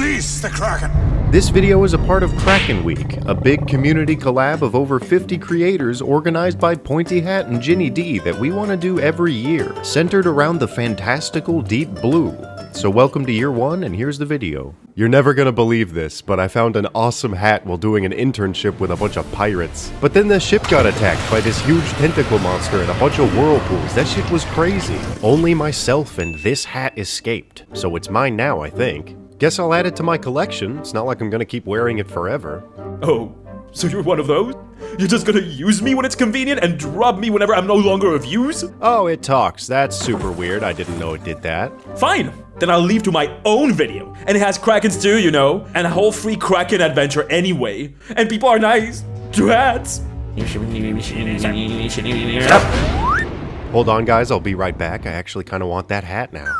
Release the Kraken! This video is a part of Kraken Week, a big community collab of over 50 creators organized by Pointy Hat and Ginny D that we want to do every year, centered around the fantastical deep blue. So welcome to year one, and here's the video. You're never gonna believe this, but I found an awesome hat while doing an internship with a bunch of pirates. But then the ship got attacked by this huge tentacle monster and a bunch of whirlpools. That shit was crazy. Only myself and this hat escaped, so it's mine now, I think. Guess I'll add it to my collection. It's not like I'm gonna keep wearing it forever. Oh, so you're one of those? You're just gonna use me when it's convenient and drop me whenever I'm no longer of use? Oh, it talks. That's super weird. I didn't know it did that. Fine! Then I'll leave to my own video. And it has Krakens too, you know? And a whole free Kraken adventure anyway. And people are nice to hats. Hold on, guys. I'll be right back. I actually kind of want that hat now.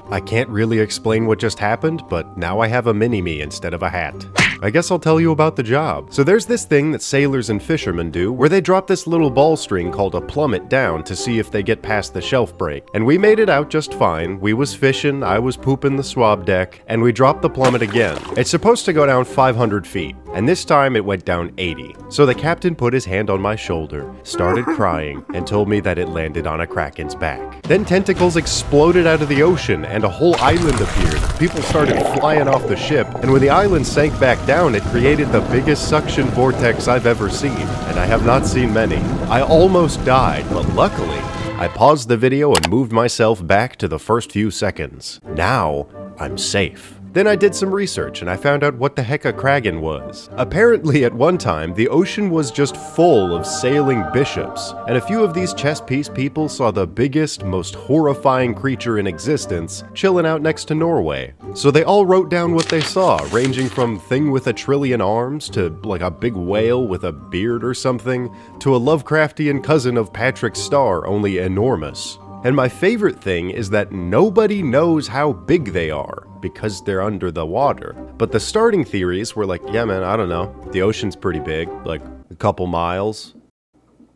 I can't really explain what just happened, but now I have a mini-me instead of a hat. I guess I'll tell you about the job. So there's this thing that sailors and fishermen do, where they drop this little ball string called a plummet down to see if they get past the shelf break. And we made it out just fine. We was fishing, I was pooping the swab deck, and we dropped the plummet again. It's supposed to go down 500 feet, and this time it went down 80. So the captain put his hand on my shoulder, started crying, and told me that it landed on a Kraken's back. Then tentacles exploded out of the ocean, and a whole island appeared. People started flying off the ship, and when the island sank back down, it created the biggest suction vortex I've ever seen, and I have not seen many. I almost died, but luckily, I paused the video and moved myself back to the first few seconds. Now, I'm safe. Then I did some research and I found out what the heck a Kraken was. Apparently at one time, the ocean was just full of sailing bishops, and a few of these chess piece people saw the biggest, most horrifying creature in existence chilling out next to Norway. So they all wrote down what they saw, ranging from thing with a trillion arms to like a big whale with a beard or something, to a Lovecraftian cousin of Patrick Star, only enormous. And my favorite thing is that nobody knows how big they are, because they're under the water. But the starting theories were like, yeah man, I don't know, the ocean's pretty big, like a couple miles.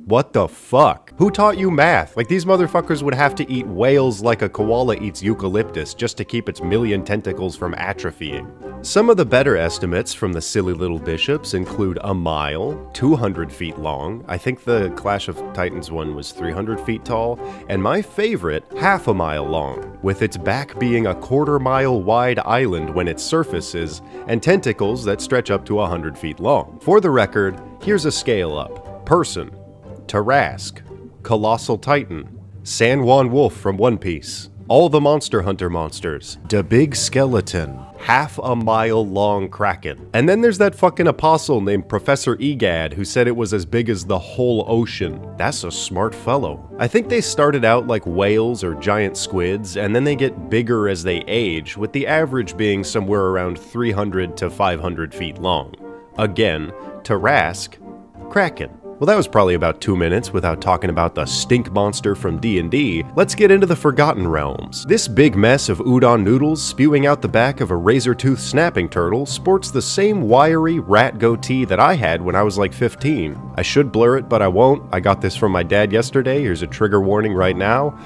What the fuck? Who taught you math? Like, these motherfuckers would have to eat whales like a koala eats eucalyptus just to keep its million tentacles from atrophying. Some of the better estimates from the silly little bishops include a mile, 200 feet long, I think the Clash of Titans one was 300 feet tall, and my favorite, half a mile long, with its back being a quarter-mile wide island when it surfaces, and tentacles that stretch up to 100 feet long. For the record, here's a scale up. Person. Tarask, Colossal Titan, San Juan Wolf from One Piece, all the Monster Hunter monsters, the Big Skeleton, half a mile long Kraken. And then there's that fucking apostle named Professor Egad who said it was as big as the whole ocean. That's a smart fellow. I think they started out like whales or giant squids, and then they get bigger as they age, with the average being somewhere around 300 to 500 feet long. Again, Tarask, Kraken. Well, that was probably about 2 minutes without talking about the stink monster from D&D. Let's get into the Forgotten Realms. This big mess of udon noodles spewing out the back of a razor-toothed snapping turtle sports the same wiry rat goatee that I had when I was like 15. I should blur it, but I won't. I got this from my dad yesterday. Here's a trigger warning right now.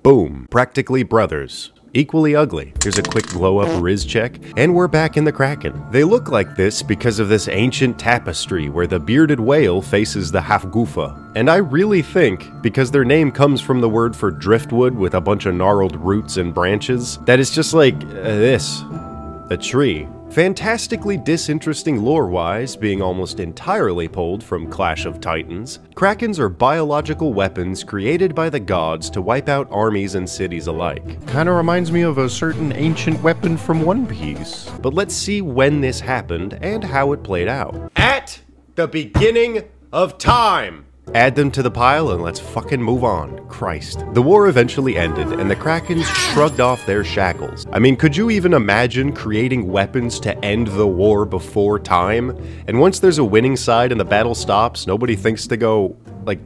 Boom. Practically brothers. Equally ugly. Here's a quick glow-up Riz check, and we're back in the Kraken. They look like this because of this ancient tapestry where the bearded whale faces the Hafgufa. And I really think, because their name comes from the word for driftwood with a bunch of gnarled roots and branches, that it's just like this. A tree. Fantastically disinteresting lore-wise, being almost entirely pulled from Clash of Titans, Krakens are biological weapons created by the gods to wipe out armies and cities alike. Kinda reminds me of a certain ancient weapon from One Piece. But let's see when this happened and how it played out. At the beginning of time! Add them to the pile and let's fucking move on. Christ. The war eventually ended and the Krakens shrugged off their shackles. I mean, could you even imagine creating weapons to end the war before time? And once there's a winning side and the battle stops, nobody thinks to go, like,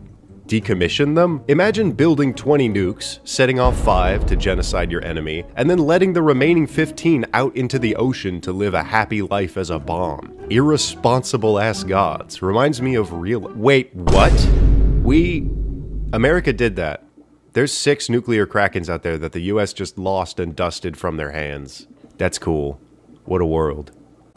decommission them? Imagine building 20 nukes, setting off 5 to genocide your enemy, and then letting the remaining 15 out into the ocean to live a happy life as a bomb. Irresponsible ass gods. Reminds me of real— Wait, what? We America did that. There's 6 nuclear Krakens out there that the US just lost and dusted from their hands. That's cool. What a world.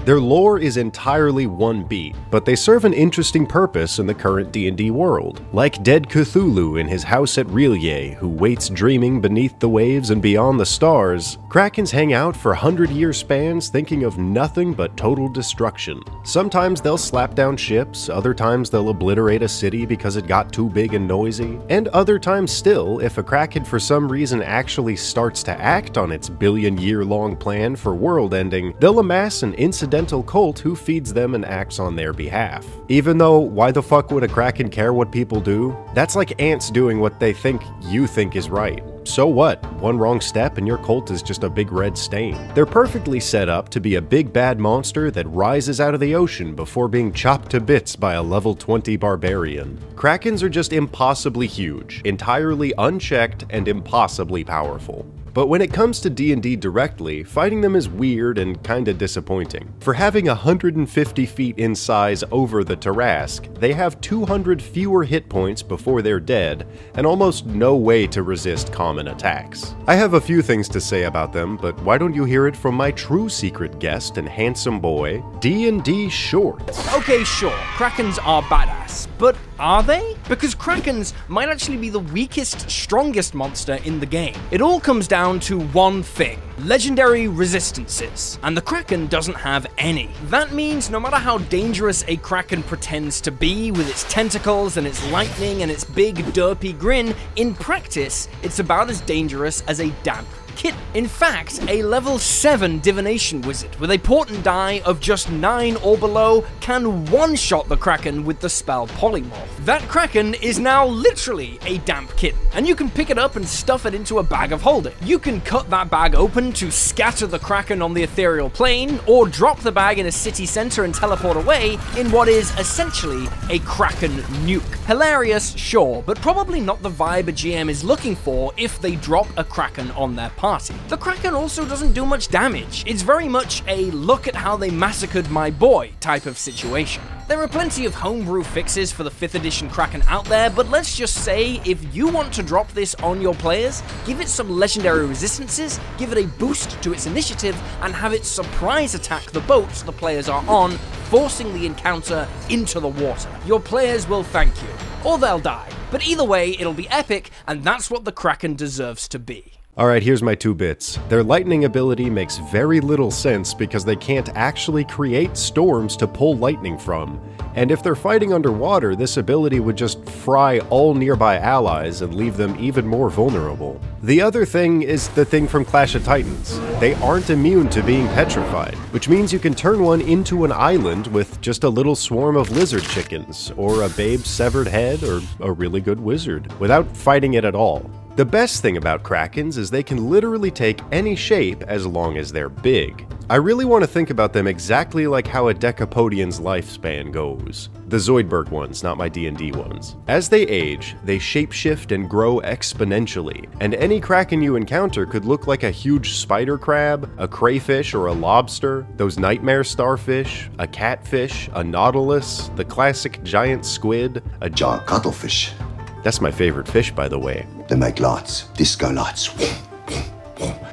Their lore is entirely one beat, but they serve an interesting purpose in the current D&D world. Like dead Cthulhu in his house at R'lyeh, who waits dreaming beneath the waves and beyond the stars, Krakens hang out for 100-year spans thinking of nothing but total destruction. Sometimes they'll slap down ships, other times they'll obliterate a city because it got too big and noisy, and other times still, if a Kraken for some reason actually starts to act on its billion-year-long plan for world ending, they'll amass an incidental cult who feeds them and acts on their behalf. Even though, why the fuck would a Kraken care what people do? That's like ants doing what they think you think is right. So what? One wrong step and your cult is just a big red stain. They're perfectly set up to be a big bad monster that rises out of the ocean before being chopped to bits by a level 20 barbarian. Krakens are just impossibly huge, entirely unchecked, and impossibly powerful. But when it comes to D&D directly, fighting them is weird and kinda disappointing. For having 150 feet in size over the Tarrasque, they have 200 fewer hit points before they're dead, and almost no way to resist common attacks. I have a few things to say about them, but why don't you hear it from my true secret guest and handsome boy, DnDShorts. Okay, sure, Krakens are badass, but are they? Because Krakens might actually be the weakest, strongest monster in the game. It all comes down to one thing: legendary resistances, and the Kraken doesn't have any. That means no matter how dangerous a Kraken pretends to be with its tentacles and its lightning and its big derpy grin, in practice, it's about as dangerous as a damp kitten. In fact, a level 7 divination wizard with a portent die of just 9 or below can one-shot the Kraken with the spell Polymorph. That Kraken is now literally a damp kitten, and you can pick it up and stuff it into a bag of holding. You can cut that bag open to scatter the Kraken on the ethereal plane, or drop the bag in a city center and teleport away in what is essentially a Kraken nuke. Hilarious, sure, but probably not the vibe a GM is looking for if they drop a Kraken on their party. The Kraken also doesn't do much damage. It's very much a look at how they massacred my boy type of situation. There are plenty of homebrew fixes for the 5th edition Kraken out there, but let's just say if you want to drop this on your players, give it some legendary resistances, give it a boost to its initiative, and have it surprise attack the boats the players are on, forcing the encounter into the water. Your players will thank you, or they'll die. But either way, it'll be epic, and that's what the Kraken deserves to be. Alright, here's my 2 bits. Their lightning ability makes very little sense because they can't actually create storms to pull lightning from. And if they're fighting underwater, this ability would just fry all nearby allies and leave them even more vulnerable. The other thing is the thing from Clash of Titans. They aren't immune to being petrified, which means you can turn one into an island with just a little swarm of lizard chickens, or a babe's severed head, or a really good wizard, without fighting it at all. The best thing about Krakens is they can literally take any shape as long as they're big. I really want to think about them exactly like how a Decapodian's lifespan goes. The Zoidberg ones, not my D&D ones. As they age, they shapeshift and grow exponentially, and any Kraken you encounter could look like a huge spider crab, a crayfish or a lobster, those nightmare starfish, a catfish, a nautilus, the classic giant squid, a Giant cuttlefish. That's my favorite fish, by the way. They make lights, disco lights.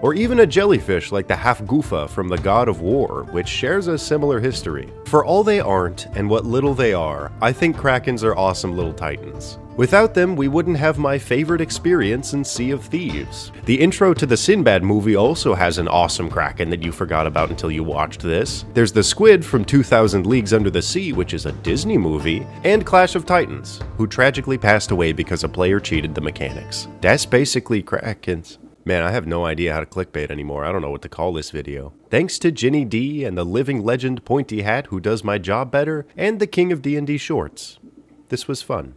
Or even a jellyfish like the Hafgufa from the God of War, which shares a similar history. For all they aren't, and what little they are, I think Krakens are awesome little titans. Without them, we wouldn't have my favorite experience in Sea of Thieves. The intro to the Sinbad movie also has an awesome Kraken that you forgot about until you watched this. There's the squid from 2000 Leagues Under the Sea, which is a Disney movie, and Clash of Titans, who tragically passed away because a player cheated the mechanics. That's basically Krakens. Man, I have no idea how to clickbait anymore. I don't know what to call this video. Thanks to Ginny D and the living legend Pointy Hat who does my job better, and the king of D&D Shorts. This was fun.